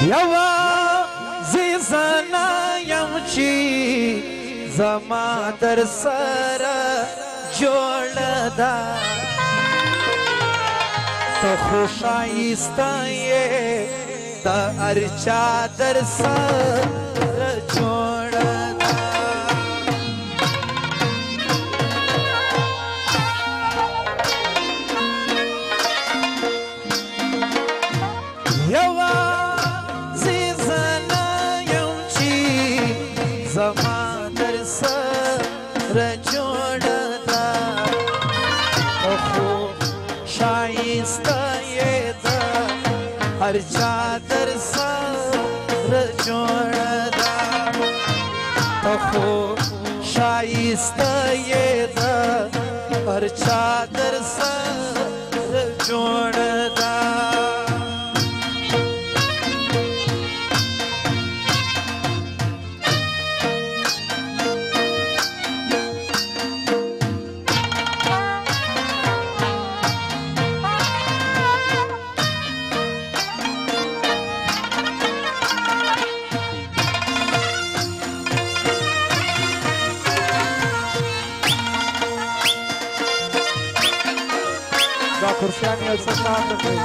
یوازې زنا یم چې زما در سره جوړه ده ته خو ښایسته یې د هر چا در سره جوړه ده یوازې زنا یم چې زما در سره جوړه ده خو ښایسته یې ده هر چا در سره جوړه ده خو ښایسته یې ده هر چا در سره جوړه ده دا کرسیان یو څه کار نه کوي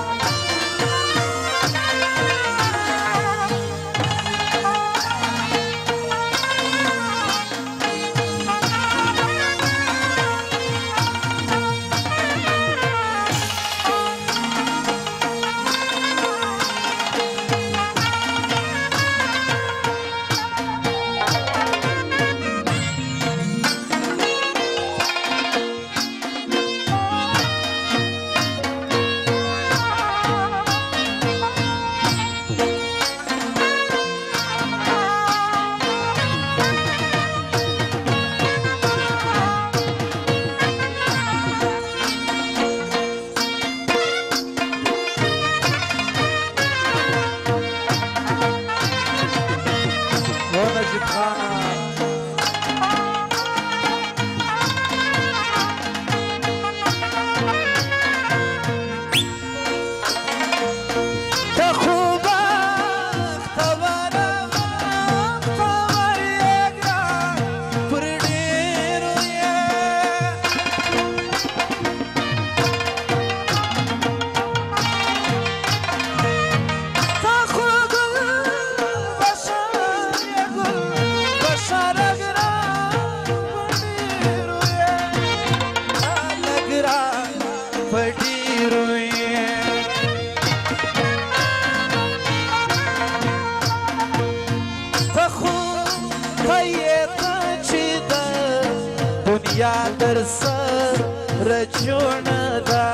دنیا در سره جوړه ده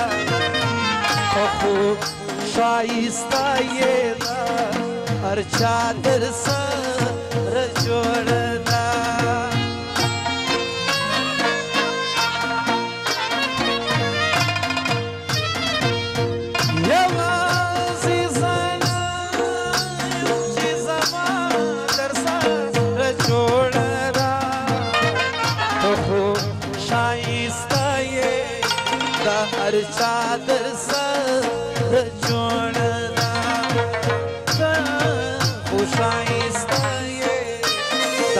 خو ښایسته یې ده هر چا در سره جوړه ده یوازې زنا چې زما در سره جوړه ده خو ښایسته یې د هر چا در سره جوړه ده خو ښایسته یې د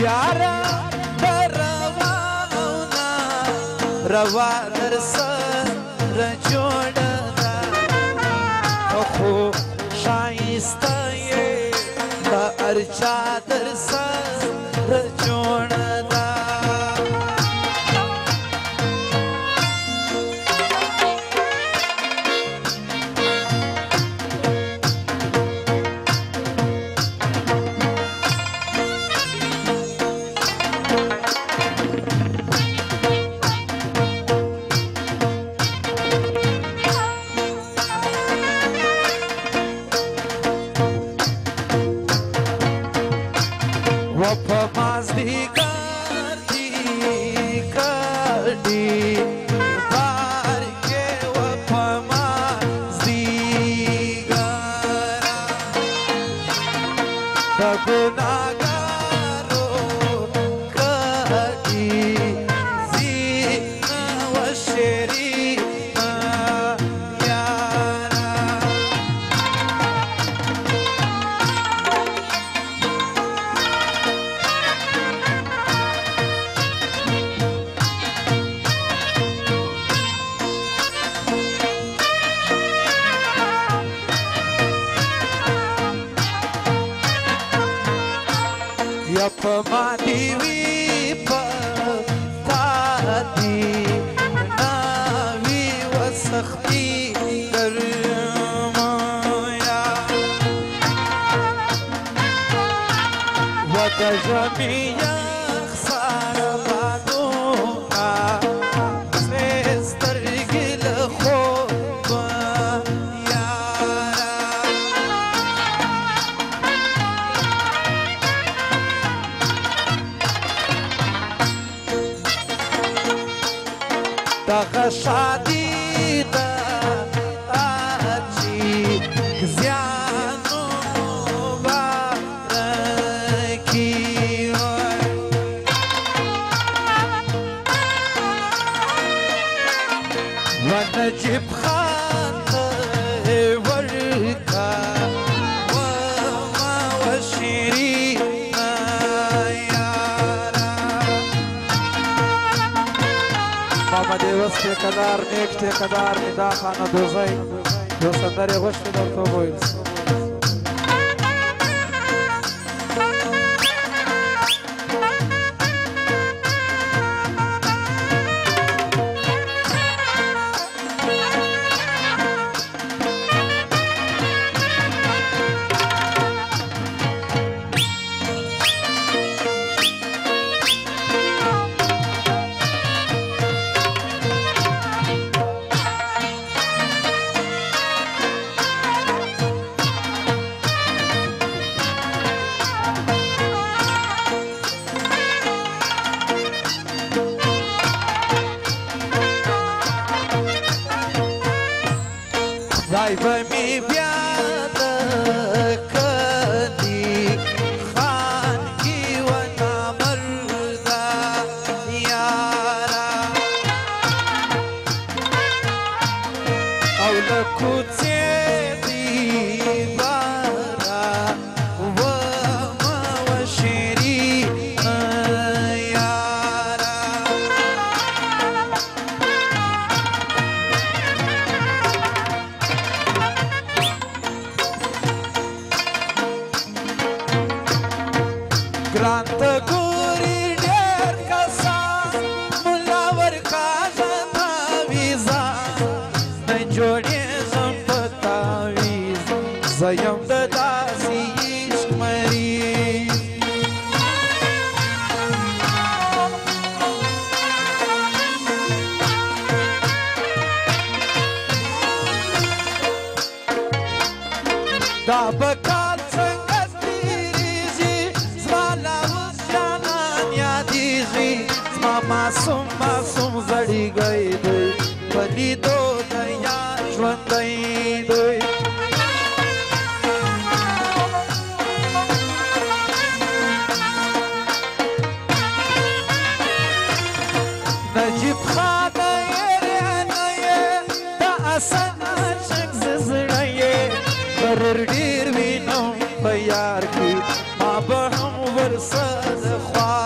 یاره د رواونه روا در سره جوړه ده خو ښایسته یې د هر چا در سره جوړه ده دغه شادي ده چې زیانو مبارکي ونجيب خان ورکا وما وشيرين محمد اوس ټیکدار نیک ټیکدار ندا خانه دوزی یو سندرې غوښتې درته وویل خدای به می بیا د کلي خان کې و نامرده یاره او له کوڅې دیواره ومه وشیرینه یاره ګران ته ګوري ډېر کسان ملا ورکاږه تعویزان نه جوړېږم په تعویز زه یم د داسې عشق مریض دا به کال څنګه تېرېږي زما لا اوس جانان یادېږي زما معصوم معصوم زړیږی دی په لیدو د یار ژوندی دی نجیب خانه یې رعنه یې د اسن عاشق زه زړه یې غرور ډېر وینم په یار کې ما به هم ورسره خوا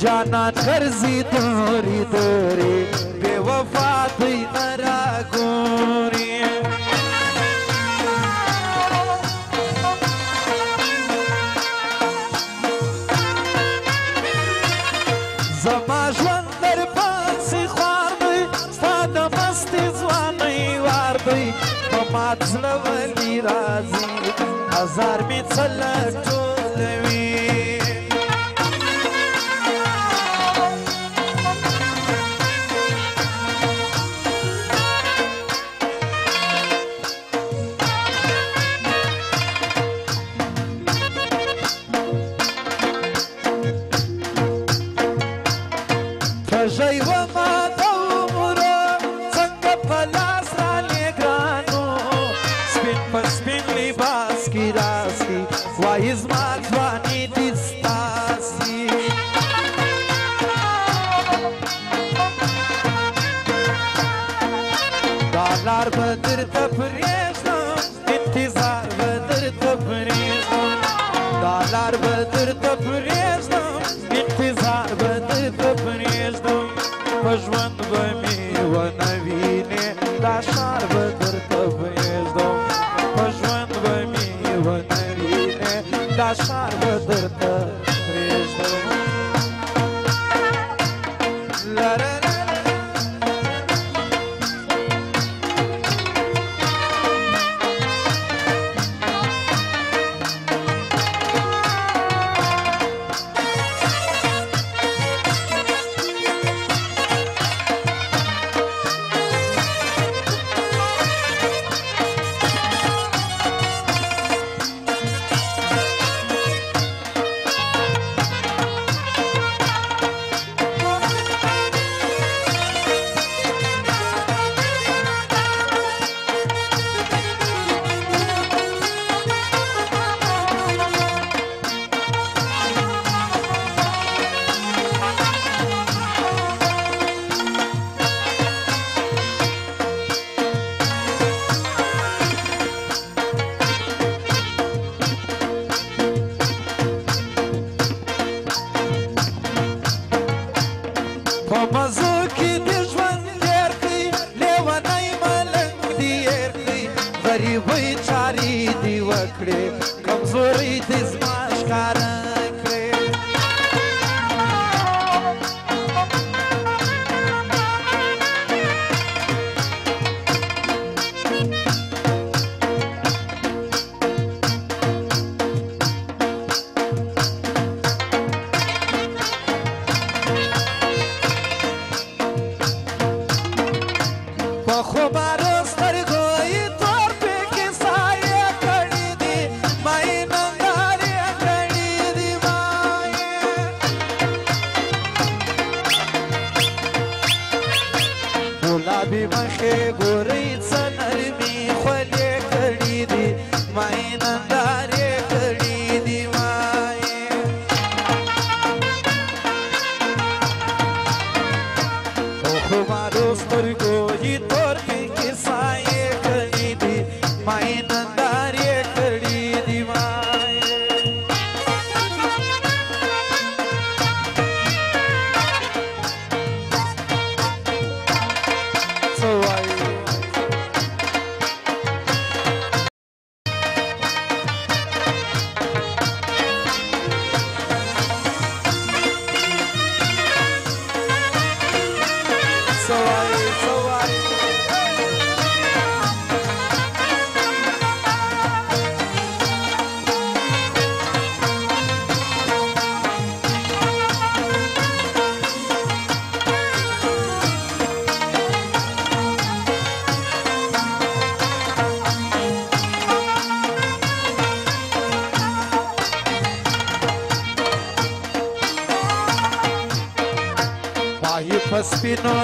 جانان ګرځي دوري دوري بے وفا دوی نه راګوري زما ژوند در پسې خوار دی ستا د مستې ځوانۍ وار دی په مات زړه ولې راځي هزار مې څه لټولوي ژی وما د عمره څنګه په لاس رالې ګرانو سپین په سپین لباس کې راسي وایي زما ځواني دې ستاسي دا لار به درته پرېږدم انتظار به درته پرېږدم دا لار به درته پرېږدم انتظار به درته پرېږدم په ژوند به مې ونه وینې دا ښار به درته پرېږدم په ژوند به مې ونه وینې دا ښار به درته پرېږدم په مزو کې د ژوند تېر کړئ لیونی ملنګ دې هېر کړئ غریبۍ چارې دې وکړې کمزورۍ دې زما ښکاره کړې په خوبارو سترګو یې تور پکې سایې کړي دي ما یې نندارې کړي دي ما یې ګلابي مخې ګورئ څه نرمي خولې کړي دي ما یې نندارې کړي دي ما یې په خوبارو سترګو یې تور پکې سایې کړي دي ما یې نندارې کړي دي ما یې څه وایي په سپینو